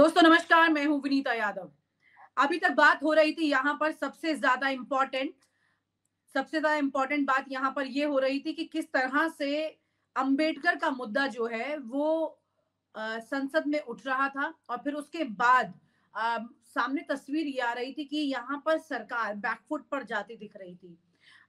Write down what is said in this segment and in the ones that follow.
दोस्तों नमस्कार, मैं हूं विनीता यादव। अभी तक बात हो रही थी यहाँ पर सबसे ज्यादा इम्पोर्टेंट बात यहाँ पर ये हो रही थी कि किस तरह से अंबेडकर का मुद्दा जो है वो संसद में उठ रहा था और फिर उसके बाद अ, सामने तस्वीर ये आ रही थी कि यहाँ पर सरकार बैकफुट पर जाती दिख रही थी।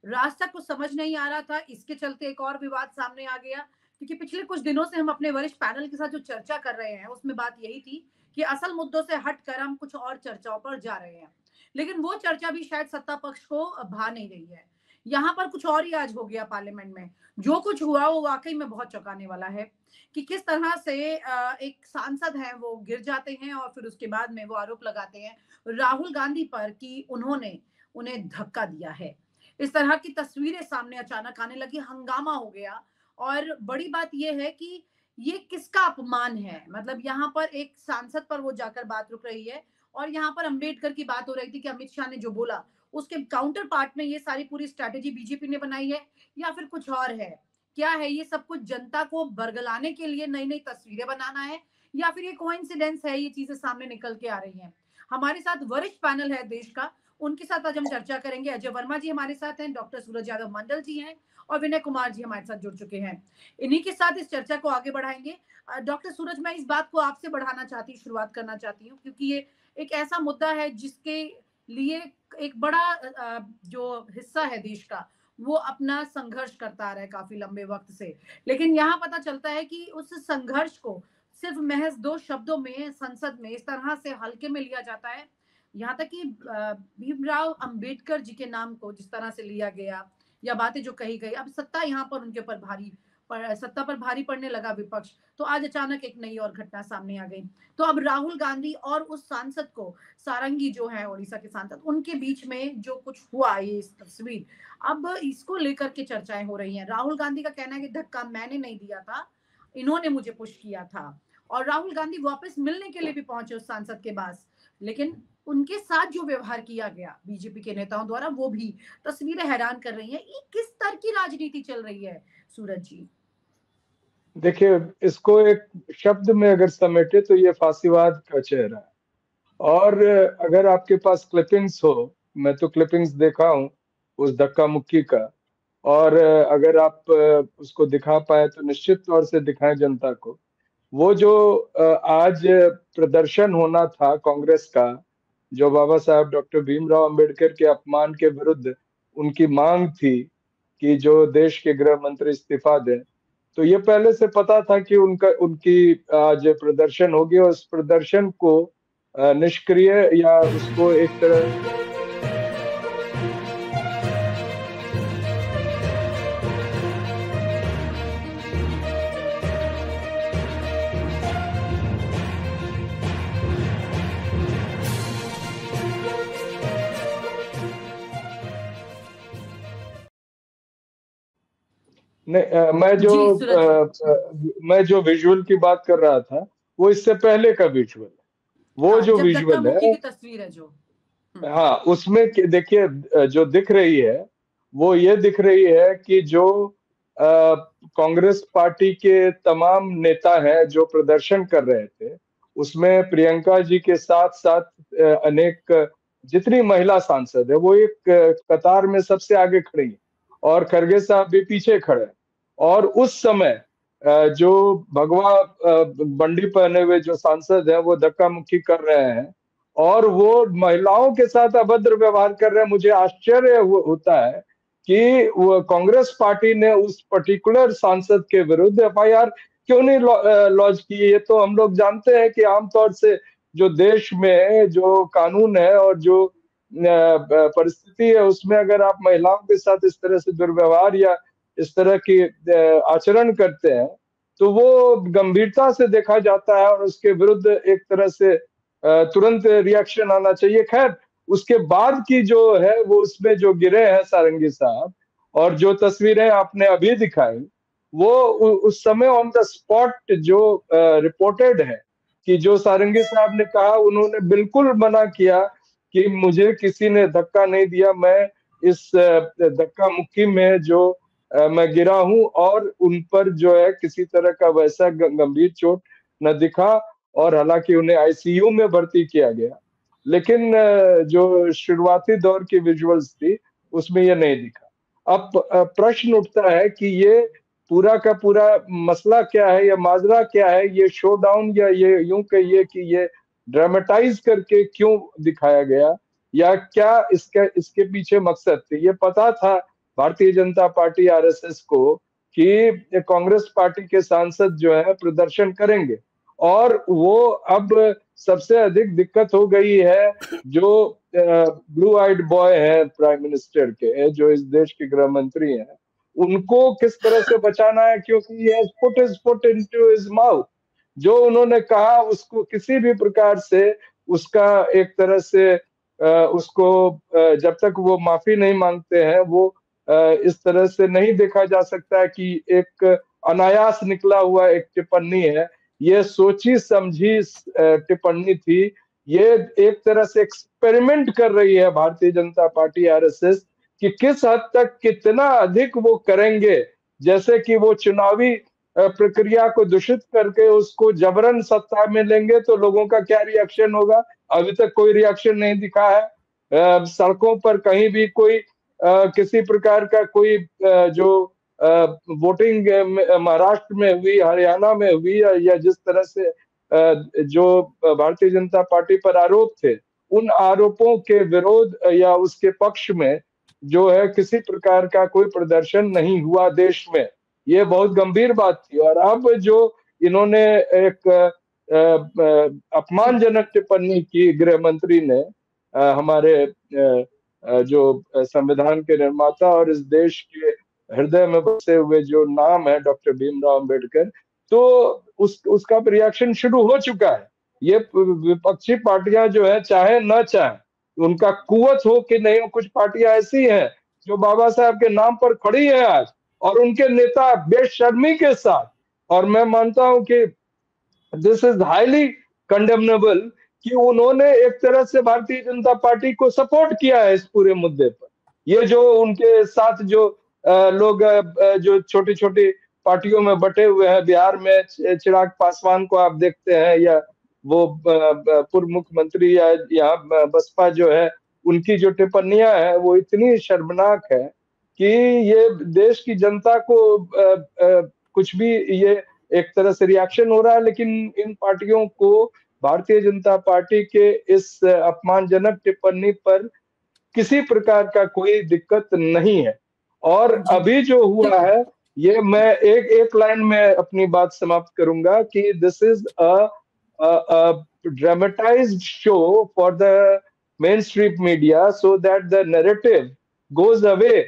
रास्ता कुछ समझ नहीं आ रहा था, इसके चलते एक और विवाद सामने आ गया क्योंकि पिछले कुछ दिनों से हम अपने वरिष्ठ पैनल के साथ जो चर्चा कर रहे हैं उसमें बात यही थी कि असल मुद्दों से हटकर हम कुछ और चर्चाओं पर जा रहे हैं, लेकिन वो चर्चा भी शायद सत्ता पक्ष को भा नहीं रही है। यहाँ पर कुछ और ही आज हो गया पार्लियामेंट में। जो कुछ हुआ वो वाकई में बहुत चौंकाने वाला है कि किस तरह से एक सांसद है वो गिर जाते हैं और फिर उसके बाद में वो आरोप लगाते हैं राहुल गांधी पर कि उन्होंने उन्हें धक्का दिया है। इस तरह की तस्वीरें सामने अचानक आने लगी, हंगामा हो गया। और बड़ी बात यह है कि ये किसका अपमान है, मतलब यहाँ पर एक सांसद पर वो जाकर बात रुक रही है और यहाँ पर अंबेडकर की बात हो रही थी कि अमित शाह ने जो बोला उसके काउंटर पार्ट में ये सारी पूरी स्ट्रैटेजी बीजेपी ने बनाई है या फिर कुछ और है। क्या है ये सब कुछ, जनता को बरगलाने के लिए नई नई तस्वीरें बनाना है या फिर ये कोइंसिडेंस है, ये चीजें सामने निकल के आ रही हैं। हमारे साथ वरिष्ठ पैनल है देश का, उनके साथ आज हम चर्चा करेंगे। अजय वर्मा जी हमारे साथ हैं, डॉक्टर सूरज यादव मंडल जी हैं और विनय कुमार जी हमारे साथ जुड़ चुके हैं। इन्हीं के साथ इस चर्चा को आगे बढ़ाएंगे। डॉक्टर सूरज, मैं इस बात को आपसे बढ़ाना चाहती हूँ, शुरुआत करना चाहती हूँ क्योंकि ये एक ऐसा मुद्दा है जिसके लिए एक बड़ा जो हिस्सा है देश का वो अपना संघर्ष करता आ रहा है काफी लंबे वक्त से, लेकिन यहाँ पता चलता है कि उस संघर्ष को सिर्फ महज 2 शब्दों में संसद में इस तरह से हल्के में लिया जाता है। यहाँ तक कि भीमराव अंबेडकर जी के नाम को जिस तरह से लिया गया या बातें जो कही गई, अब सत्ता यहाँ पर उनके ऊपर सत्ता पर भारी पड़ने लगा विपक्ष, तो आज अचानक एक नई और घटना सामने आ गई। तो अब राहुल गांधी और उस सांसद को, सारंगी जो है उड़ीसा के सांसद, उनके बीच में जो कुछ हुआ, ये इस तस्वीर, अब इसको लेकर के चर्चाएं हो रही हैं। राहुल गांधी का कहना है कि धक्का मैंने नहीं दिया था, इन्होंने मुझे पुश किया था। और राहुल गांधी वापस मिलने के लिए भी पहुंचे उस सांसद के पास, लेकिन उनके साथ जो व्यवहार किया गया बीजेपी के नेताओं द्वारा वो भी तस्वीरें हैरान कर रही हैं। ये किस तरह की राजनीति चल रही है सूरज जी? देखिए, इसको एक शब्द में अगर समेटे तो ये फांसीवाद का चेहरा है। और अगर आपके पास क्लिपिंग्स हो, मैं तो क्लिपिंग्स देखा हूं उस धक्का मुक्की का, और अगर आप उसको दिखा पाए तो निश्चित तौर से दिखाएं जनता को। वो जो आज प्रदर्शन होना था कांग्रेस का, जो बाबा साहब डॉक्टर भीमराव अंबेडकर के अपमान के विरुद्ध उनकी मांग थी कि जो देश के गृह मंत्री इस्तीफा दें, तो ये पहले से पता था कि उनकी आज प्रदर्शन होगी और उस प्रदर्शन को निष्क्रिय या उसको एक तरह नहीं, मैं जो विजुअल की बात कर रहा था वो इससे पहले का विजुअल है। वो जो विजुअल है की तस्वीर है जो, हाँ, उसमें देखिए जो दिख रही है वो ये दिख रही है कि जो कांग्रेस पार्टी के तमाम नेता हैं जो प्रदर्शन कर रहे थे, उसमें प्रियंका जी के साथ साथ अनेक जितनी महिला सांसद है वो एक कतार में सबसे आगे खड़ी है और खरगे साहब भी पीछे खड़े हैं। और उस समय जो भगवा बंडी पहने हुए जो सांसद है वो धक्का मुक्की कर रहे हैं और वो महिलाओं के साथ अभद्र व्यवहार कर रहे हैं। मुझे आश्चर्य होता है कि वो कांग्रेस पार्टी ने उस पर्टिकुलर सांसद के विरुद्ध एफआईआर क्यों नहीं लॉन्च की। ये तो हम लोग जानते हैं कि आमतौर से जो देश में जो कानून है और जो परिस्थिति है उसमें अगर आप महिलाओं के साथ इस तरह से दुर्व्यवहार या इस तरह की आचरण करते हैं तो वो गंभीरता से देखा जाता है और उसके विरुद्ध एक तरह से तुरंत रिएक्शन आना चाहिए। खैर, उसके बाद की जो है वो उसमें जो गिरे हैं सारंगी साहब और जो तस्वीरें आपने अभी दिखाई वो उस समय ऑन द स्पॉट जो रिपोर्टेड है कि जो सारंगी साहब ने कहा, उन्होंने बिल्कुल मना किया कि मुझे किसी ने धक्का नहीं दिया, मैं इस धक्का मुक्की में जो मैं गिरा हूं और उन पर जो है किसी तरह का वैसा गंभीर चोट न दिखा। और हालांकि उन्हें आईसीयू में भर्ती किया गया, लेकिन जो शुरुआती दौर की विजुअल्स थी उसमें ये नहीं दिखा। अब प्रश्न उठता है कि ये पूरा का पूरा मसला क्या है या माजरा क्या है, ये शो डाउन या ये यूं कहिए कि ये ड्रामेटाइज करके क्यों दिखाया गया, या क्या इसके पीछे मकसद थे। ये पता था भारतीय जनता पार्टी आरएसएस को कि कांग्रेस पार्टी के सांसद जो है प्रदर्शन करेंगे, और वो अब सबसे अधिक दिक्कत हो गई है जो ब्लू आइड बॉय है प्राइम मिनिस्टर के, जो इस देश के गृह मंत्री हैं, उनको किस तरह से बचाना है, क्योंकि ये put his foot into his mouth. जो उन्होंने कहा उसको किसी भी प्रकार से उसका एक तरह से उसको जब तक वो माफी नहीं मांगते हैं वो इस तरह से नहीं देखा जा सकता कि एक अनायास निकला हुआ एक टिप्पणी है। ये सोची समझी टिप्पणी थी। ये एक तरह से एक्सपेरिमेंट कर रही है भारतीय जनता पार्टी आरएसएस कि किस हद तक कितना अधिक वो करेंगे, जैसे कि वो चुनावी प्रक्रिया को दूषित करके उसको जबरन सत्ता में लेंगे तो लोगों का क्या रिएक्शन होगा। अभी तक कोई रिएक्शन नहीं दिखा है। सड़कों पर कहीं भी कोई किसी प्रकार का कोई जो वोटिंग महाराष्ट्र में हुई, हरियाणा में हुई, या जिस तरह से जो भारतीय जनता पार्टी पर आरोप थे, उन आरोपों के विरोध या उसके पक्ष में जो है किसी प्रकार का कोई प्रदर्शन नहीं हुआ देश में। ये बहुत गंभीर बात थी। और अब जो इन्होंने एक अपमानजनक टिप्पणी की गृह मंत्री ने, हमारे जो संविधान के निर्माता और इस देश के हृदय में बसे हुए जो नाम है डॉक्टर भीमराव अंबेडकर, तो उसका रिएक्शन शुरू हो चुका है। ये विपक्षी पार्टियां जो है चाहे न चाहे, उनका कुवत हो कि नहीं हो, कुछ पार्टियां ऐसी हैं जो बाबा साहब के नाम पर खड़ी है आज, और उनके नेता बेशर्मी के साथ, और मैं मानता हूं कि दिस इज हाईली कंडेमनेबल कि उन्होंने एक तरह से भारतीय जनता पार्टी को सपोर्ट किया है इस पूरे मुद्दे पर। ये जो उनके साथ जो लोग जो छोटी छोटी पार्टियों में बटे हुए हैं, बिहार में चिराग पासवान को आप देखते हैं, या वो पूर्व मुख्यमंत्री, या यहाँ बसपा जो है, उनकी जो टिप्पणियां हैं वो इतनी शर्मनाक है कि ये देश की जनता को कुछ भी ये एक तरह से रिएक्शन हो रहा है। लेकिन इन पार्टियों को भारतीय जनता पार्टी के इस अपमानजनक टिप्पणी पर किसी प्रकार का कोई दिक्कत नहीं है। और अभी जो हुआ है, ये मैं एक लाइन में अपनी बात समाप्त करूंगा कि this is a dramatised show for the main stream media so that the narrative goes away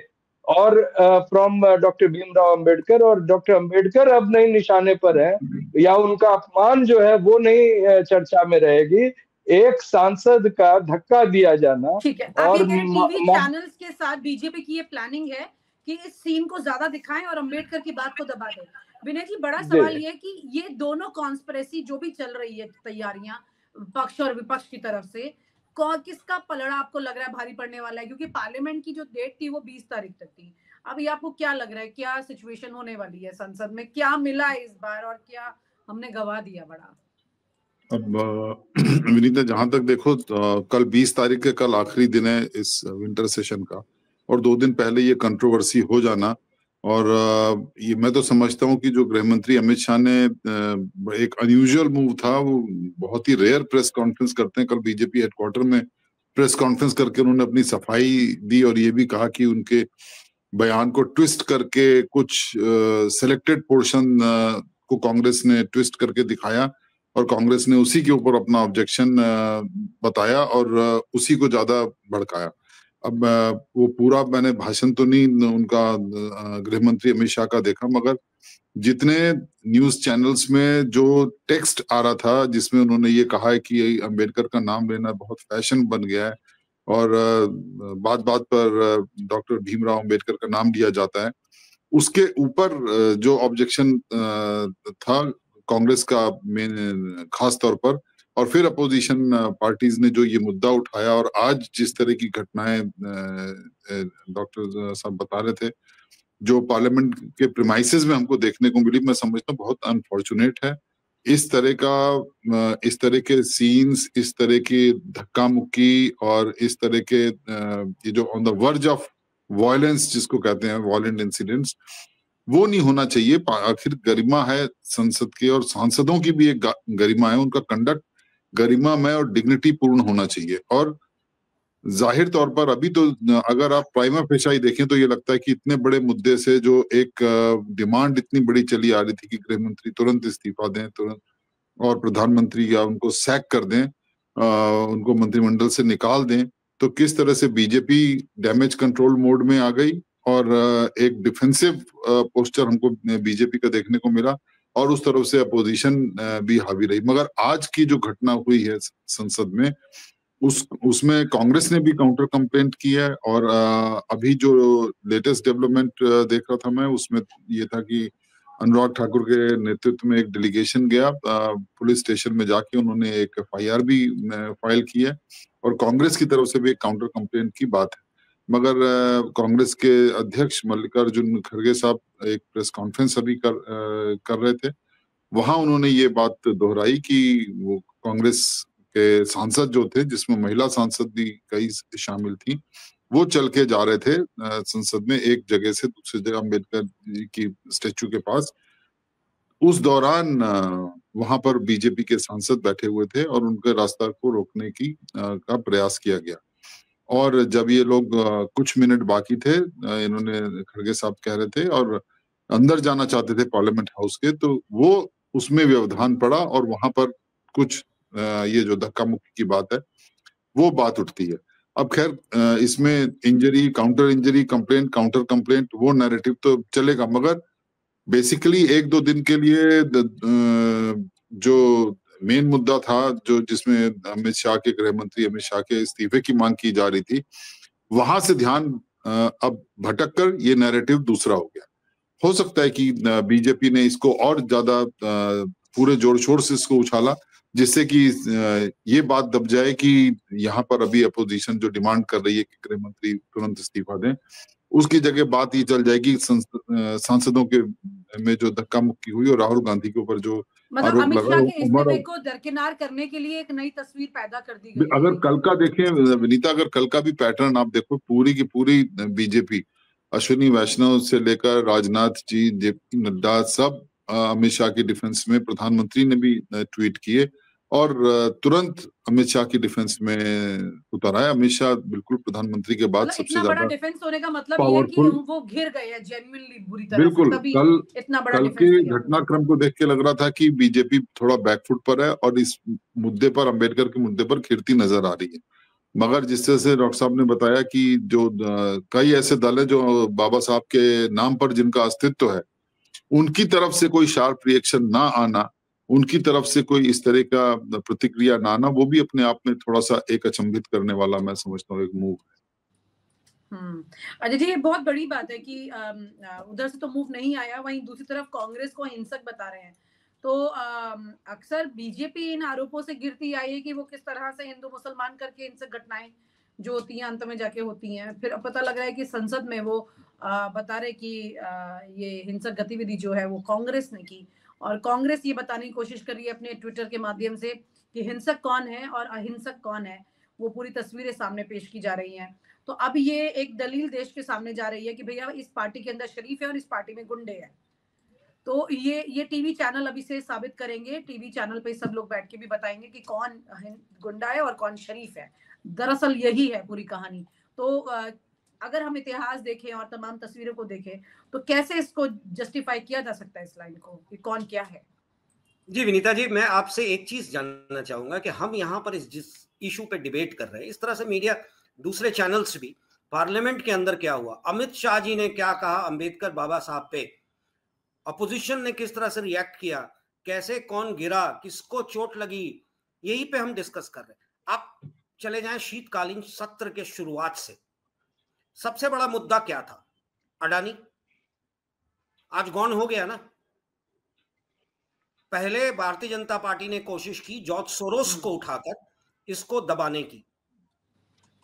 और फ्रॉम डॉक्टर भीमराव अंबेडकर। और डॉक्टर अंबेडकर अब नहीं निशाने पर है, या उनका अपमान जो है वो नहीं चर्चा में रहेगी। एक सांसद का धक्का दिया जाना। ठीक है, आप ये कह रहे हैं टीवी चैनल्स के साथ बीजेपी की ये प्लानिंग है कि इस सीन को ज्यादा दिखाएं और अंबेडकर की बात को दबा दें। विनय जी, बड़ा सवाल ये है कि ये दोनों कॉन्स्पिरेसी जो भी चल रही है, तैयारियां पक्ष और विपक्ष की तरफ से, किसका पलड़ा आपको लग रहा है भारी पड़ने वाला है? क्योंकि पार्लियामेंट की जो डेट थी वो 20 तारीख तक थी। अभी आपको क्या लग रहा है, क्या सिचुएशन होने वाली है संसद में? क्या मिला है इस बार और क्या हमने गवा दिया बड़ा? अब विनीता, जहां तक देखो, कल 20 तारीख के कल आखिरी दिन है इस विंटर सेशन का, और 2 दिन पहले ये कंट्रोवर्सी हो जाना, और ये मैं तो समझता हूँ कि जो गृह मंत्री अमित शाह ने एक अनयूजुअल मूव था, वो बहुत ही रेयर प्रेस कॉन्फ्रेंस करते हैं। कल बीजेपी हेडक्वार्टर में प्रेस कॉन्फ्रेंस करके उन्होंने अपनी सफाई दी, और ये भी कहा कि उनके बयान को ट्विस्ट करके कुछ सिलेक्टेड पोर्शन को कांग्रेस ने ट्विस्ट करके दिखाया, और कांग्रेस ने उसी के ऊपर अपना ऑब्जेक्शन बताया और उसी को ज्यादा भड़काया। अब वो पूरा मैंने भाषण तो नहीं उनका गृह मंत्री अमित शाह का देखा, मगर जितने न्यूज चैनल्स में जो टेक्स्ट आ रहा था जिसमें उन्होंने ये कहा है कि अंबेडकर का नाम लेना बहुत फैशन बन गया है, और बात बात पर डॉक्टर भीमराव अंबेडकर का नाम लिया जाता है, उसके ऊपर जो ऑब्जेक्शन था कांग्रेस का मेन खास तौर पर, और फिर अपोजिशन पार्टीज ने जो ये मुद्दा उठाया, और आज जिस तरह की घटनाएं डॉक्टर साहब बता रहे थे जो पार्लियामेंट के प्रीमाइसेस में हमको देखने को मिली, मैं समझता हूँ बहुत अनफॉर्चुनेट है। इस तरह के सीन्स, इस तरह की धक्का मुक्की और इस तरह के ये जो on the verge of violence जिसको कहते हैं, वायलेंट इंसिडेंट्स, वो नहीं होना चाहिए। आखिर गरिमा है संसद की, और सांसदों की भी एक गरिमा है, उनका कंडक्ट गरिमामय और डिग्निटी पूर्ण होना चाहिए। और जाहिर तौर पर अभी तो अगर आप प्राइमा फेशा ही देखें तो ये लगता है कि इतने बड़े मुद्दे से जो एक डिमांड इतनी बड़ी चली आ रही थी कि गृह मंत्री तुरंत इस्तीफा दें, तुरंत, और प्रधानमंत्री या उनको सैक कर दें, उनको मंत्रिमंडल से निकाल दें, तो किस तरह से बीजेपी डैमेज कंट्रोल मोड में आ गई और एक डिफेंसिव पोस्चर हमको बीजेपी का देखने को मिला, और उस तरफ से अपोजिशन भी हावी रही। मगर आज की जो घटना हुई है संसद में, उसमें कांग्रेस ने भी काउंटर कंप्लेंट की है। और अभी जो लेटेस्ट डेवलपमेंट देख रहा था मैं, उसमें ये था कि अनुराग ठाकुर के नेतृत्व में एक डेलीगेशन गया पुलिस स्टेशन में, जाके उन्होंने एक FIR भी फाइल की है, और कांग्रेस की तरफ से भी एक काउंटर कंप्लेंट की बात है। मगर कांग्रेस के अध्यक्ष मल्लिकार्जुन खड़गे साहब एक प्रेस कॉन्फ्रेंस अभी कर रहे थे, वहां उन्होंने ये बात दोहराई कि वो कांग्रेस के सांसद जो थे, जिसमें महिला सांसद भी कई शामिल थी, वो चल के जा रहे थे संसद में एक जगह से दूसरी जगह अम्बेडकर जी की स्टेचू के पास। उस दौरान वहां पर बीजेपी के सांसद बैठे हुए थे और उनके रास्ता को रोकने का प्रयास किया गया। और जब ये लोग कुछ मिनट बाकी थे, इन्होंने खड़गे साहब कह रहे थे और अंदर जाना चाहते थे पार्लियामेंट हाउस के, तो वो उसमें व्यवधान पड़ा और वहां पर कुछ ये जो धक्का मुक्की की बात है वो बात उठती है। अब खैर इसमें injury, counter injury, complaint, counter complaint, वो नैरेटिव तो चलेगा, मगर बेसिकली एक दो दिन के लिए जो मेन मुद्दा था, जो जिसमें अमित शाह के, गृह मंत्री अमित शाह के इस्तीफे की मांग की जा रही थी, वहां से ध्यान अब भटक कर ये नैरेटिव दूसरा हो गया। हो सकता है कि बीजेपी ने इसको और ज्यादा पूरे जोर शोर से इसको उछाला, जिससे कि ये बात दब जाए कि यहाँ पर अभी अपोजिशन जो डिमांड कर रही है कि गृह मंत्री तुरंत इस्तीफा दें, उसकी जगह बात ये चल जाएगी सांसदों के में जो धक्का मुक्की हुई और राहुल गांधी के ऊपर जो मतलब आरोप अमित लगा, शाह के इस्तीफे को दरकिनार करने के लिए एक नई तस्वीर पैदा कर दी गई। अगर कल का देखें विनीता, अगर कल का भी पैटर्न आप देखो, पूरी की पूरी बीजेपी, अश्विनी वैष्णव से लेकर राजनाथ जी, JP नड्डा, सब अमित शाह की डिफेंस में, प्रधानमंत्री ने भी ट्वीट किए और तुरंत अमित शाह की डिफेंस में उतर आए। अमित शाह बिल्कुल प्रधानमंत्री के बाद सबसे इतना बड़ा ज्यादा डिफेंस होने का मतलब ये है कि वो घिर गए हैं जेन्युइनली बुरी तरह बिल्कुल से, तभी इतना बड़ा कल के घटनाक्रम को देख के लग रहा था कि बीजेपी थोड़ा बैकफुट पर है और इस मुद्दे पर, अंबेडकर के मुद्दे पर खिरती नजर आ रही है। मगर जिस तरह से डॉक्टर साहब ने बताया कि जो कई ऐसे दल है जो बाबा साहब के नाम पर जिनका अस्तित्व है, उनकी तरफ से कोई शार्प रिएक्शन ना आना, उनकी तरफ से कोई इस तरह का प्रतिक्रिया ना आना, वो भी अपने आप में थोड़ा सा एक अचंभित करने वाला मैं समझता हूँ एक मूव है। अजय जी, ये बहुत बड़ी बात है कि उधर से तो मूव नहीं आया, वहीं दूसरी तरफ कांग्रेस को हिंसक बता रहे हैं। तो अक्सर बीजेपी इन आरोपों से गिरती आई है कि वो किस तरह से हिंदू मुसलमान करके हिंसक घटनाएं जो होती हैं अंत में जाके होती हैं। फिर पता लग रहा है कि संसद में वो बता रहे कि ये हिंसक गतिविधि जो है वो कांग्रेस ने की, और कांग्रेस ये बताने की कोशिश कर रही है अपने ट्विटर के माध्यम से कि हिंसक कौन है और अहिंसक कौन है। वो पूरी तस्वीरें सामने पेश की जा रही हैं। तो अब ये एक दलील देश के सामने जा रही है कि भैया इस पार्टी के अंदर शरीफ है और इस पार्टी में गुंडे हैं। तो ये टीवी चैनल अभी से साबित करेंगे, टीवी चैनल पे सब लोग बैठ के भी बताएंगे कि कौन गुंडा है और कौन शरीफ है। दरअसल यही है पूरी कहानी। तो अगर हम इतिहास देखें और तमाम तस्वीरों को देखें तो कैसे इसको जस्टिफाई किया जा सकता है इस लाइन को कि कौन क्या है। जी विनीता जी, मैं आपसे एक चीज जानना चाहूंगा कि हम यहाँ पर जिस इशू पे डिबेट कर रहे हैं, इस तरह से मीडिया, दूसरे चैनल्स भी, पार्लियामेंट के अंदर क्या हुआ, अमित शाह जी ने क्या कहा अंबेडकर बाबा साहब पे, अपोजिशन ने किस तरह से रिएक्ट किया, कैसे कौन गिरा, किसको चोट लगी, यही पे हम डिस्कस कर रहे हैं। आप चले जाएं शीतकालीन सत्र के शुरुआत से, सबसे बड़ा मुद्दा क्या था? अडानी। आज गौन हो गया ना। पहले भारतीय जनता पार्टी ने कोशिश की जॉर्ज सोरोस को उठाकर इसको दबाने की।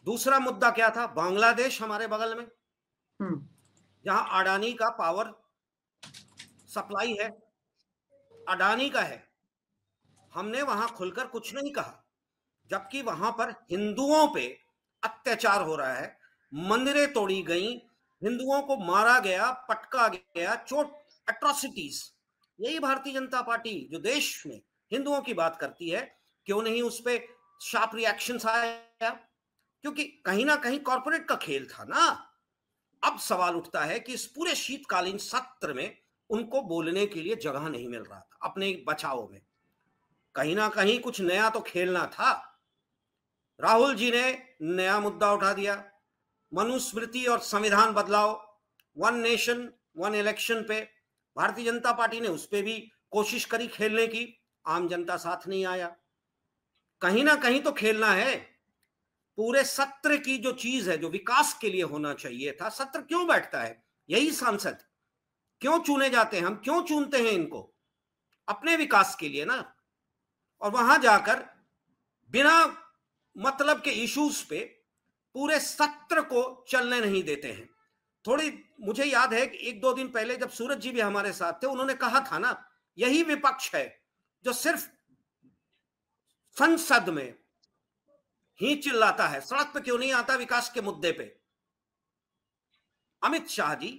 दूसरा मुद्दा क्या था? बांग्लादेश हमारे बगल में, जहां अडानी का पावर सप्लाई है, अडानी का है, हमने वहां खुलकर कुछ नहीं कहा, जबकि वहां पर हिंदुओं पे अत्याचार हो रहा है, मंदिरें तोड़ी गई, हिंदुओं को मारा गया, पटका गया, चोट, एट्रोसिटीज। यही भारतीय जनता पार्टी जो देश में हिंदुओं की बात करती है, क्यों नहीं उस पे शार्प रिएक्शंस आया? क्योंकि कहीं ना कहीं कॉर्पोरेट का खेल था ना। अब सवाल उठता है कि इस पूरे शीतकालीन सत्र में उनको बोलने के लिए जगह नहीं मिल रहा था अपने बचाव में। कहीं ना कहीं कुछ नया तो खेलना था। राहुल जी ने नया मुद्दा उठा दिया, मनुस्मृति और संविधान बदलाव, वन नेशन वन इलेक्शन पे। भारतीय जनता पार्टी ने उस पे भी कोशिश करी खेलने की, आम जनता साथ नहीं आया। कहीं ना कहीं तो खेलना है। पूरे सत्र की जो चीज है, जो विकास के लिए होना चाहिए था, सत्र क्यों बैठता है? यही सांसद क्यों चुने जाते हैं? हम क्यों चुनते हैं इनको? अपने विकास के लिए ना। और वहां जाकर बिना मतलब के इश्यूज पे पूरे सत्र को चलने नहीं देते हैं। थोड़ी मुझे याद है कि 1-2 दिन पहले जब सूरज जी भी हमारे साथ थे, उन्होंने कहा था ना, यही विपक्ष है जो सिर्फ संसद में ही चिल्लाता है, सड़क पे क्यों नहीं आता विकास के मुद्दे पे। अमित शाह जी,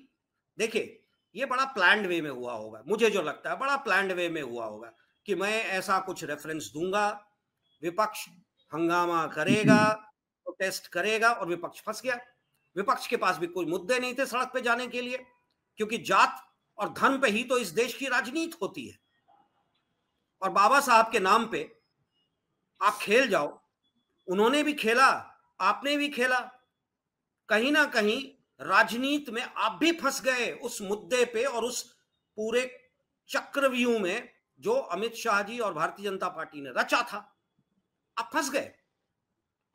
देखिए ये बड़ा प्लान्ड वे में हुआ होगा, मुझे जो लगता है बड़ा प्लान्ड वे में हुआ होगा कि मैं ऐसा कुछ रेफरेंस दूंगा, विपक्ष हंगामा करेगा, प्रोटेस्ट करेगा, और विपक्ष फंस गया। विपक्ष के पास भी कोई मुद्दे नहीं थे सड़क पे जाने के लिए, क्योंकि जात और धन पे ही तो इस देश की राजनीति होती है। और बाबा साहब के नाम पे आप खेल जाओ। उन्होंने भी खेला, आपने भी खेला, कहीं ना कहीं राजनीति में आप भी फंस गए उस मुद्दे पे और उस पूरे चक्रव्यूह में जो अमित शाह जी और भारतीय जनता पार्टी ने रचा था। आप फंस गए।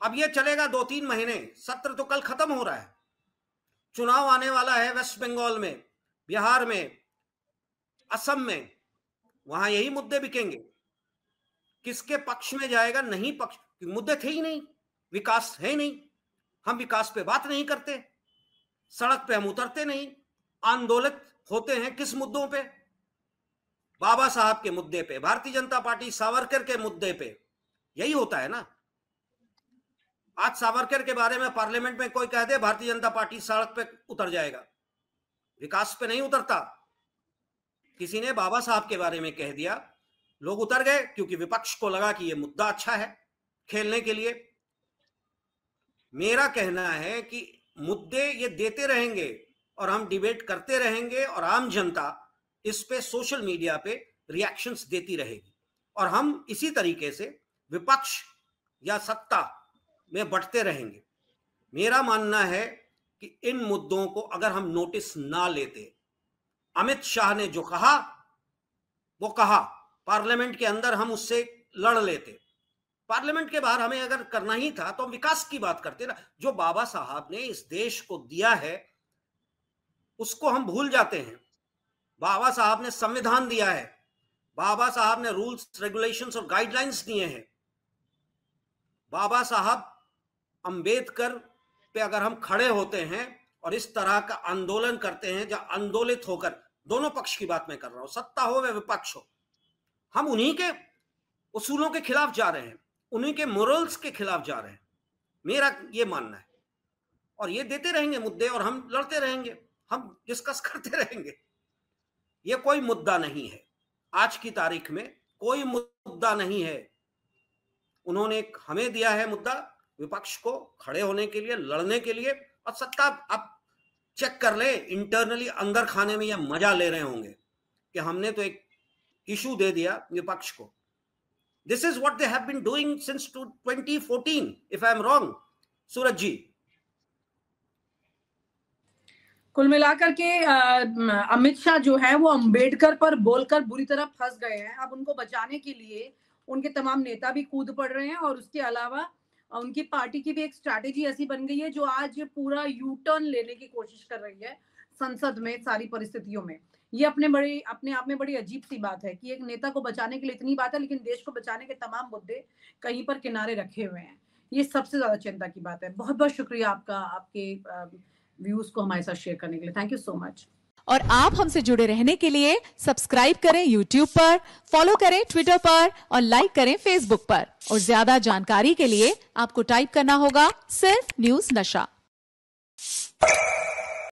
अब ये चलेगा 2-3 महीने, सत्र तो कल खत्म हो रहा है। चुनाव आने वाला है वेस्ट बंगाल में, बिहार में, असम में, वहां यही मुद्दे बिकेंगे। किसके पक्ष में जाएगा? नहीं पक्ष, मुद्दे थे ही नहीं, विकास है ही नहीं। हम विकास पे बात नहीं करते, सड़क पे हम उतरते नहीं, आंदोलित होते हैं किस मुद्दों पे? बाबा साहब के मुद्दे पे, भारतीय जनता पार्टी सावरकर के मुद्दे पे। यही होता है ना। आज सावरकर के बारे में पार्लियामेंट में कोई कह दे, भारतीय जनता पार्टी सड़क पे उतर जाएगा, विकास पे नहीं उतरता। किसी ने बाबा साहब के बारे में कह दिया, लोग उतर गए, क्योंकि विपक्ष को लगा कि यह मुद्दा अच्छा है खेलने के लिए। मेरा कहना है कि मुद्दे ये देते रहेंगे और हम डिबेट करते रहेंगे, और आम जनता इस पे सोशल मीडिया पे रिएक्शंस देती रहेगी, और हम इसी तरीके से विपक्ष या सत्ता में बढ़ते रहेंगे। मेरा मानना है कि इन मुद्दों को अगर हम नोटिस ना लेते, अमित शाह ने जो कहा वो कहा, पार्लियामेंट के अंदर हम उससे लड़ लेते, पार्लियामेंट के बाहर हमें अगर करना ही था तो हम विकास की बात करते ना। जो बाबा साहब ने इस देश को दिया है उसको हम भूल जाते हैं। बाबा साहब ने संविधान दिया है, बाबा साहब ने रूल्स, रेगुलेशंस और गाइडलाइंस दिए हैं। बाबा साहब अंबेडकर पे अगर हम खड़े होते हैं और इस तरह का आंदोलन करते हैं, जहां आंदोलित होकर, दोनों पक्ष की बात मैं कर रहा हूं, सत्ता हो या विपक्ष हो, हम उन्हीं के उसूलों के खिलाफ जा रहे हैं, उन्हीं के मोरल्स के खिलाफ जा रहे हैं। मेरा ये मानना है। और ये देते रहेंगे मुद्दे, और हम लड़ते रहेंगे, हम डिस्कस करते रहेंगे। ये कोई मुद्दा नहीं है, आज की तारीख में कोई मुद्दा नहीं है। उन्होंने हमें दिया है मुद्दा, विपक्ष को खड़े होने के लिए, लड़ने के लिए। और सत्ता, अब चेक कर ले इंटरनली, अंदर खाने में ये मजा ले रहे होंगे कि हमने तो एक इशू दे दिया विपक्ष को। This is what they have been doing since 2014, if I am wrong, Suraj ji. कुल मिलाकर के अमित शाह जो है वो अंबेडकर पर बोलकर बुरी तरह फंस गए हैं। अब उनको बचाने के लिए उनके तमाम नेता भी कूद पड़ रहे हैं, और उसके अलावा उनकी पार्टी की भी एक स्ट्रैटेजी ऐसी बन गई है जो आज पूरा यू टर्न लेने की कोशिश कर रही है संसद में सारी परिस्थितियों में। ये अपने आप में बड़ी अजीब सी बात है कि एक नेता को बचाने के लिए इतनी बात है, लेकिन देश को बचाने के तमाम मुद्दे कहीं पर किनारे रखे हुए हैं। ये सबसे ज्यादा चिंता की बात है। बहुत बहुत शुक्रिया आपका, आपके व्यूज को हमारे साथ शेयर करने के लिए। Thank you so much. और आप हमसे जुड़े रहने के लिए सब्सक्राइब करें YouTube पर, फॉलो करें ट्विटर पर और लाइक करें Facebook पर। और ज्यादा जानकारी के लिए आपको टाइप करना होगा सिर्फ न्यूज नशा।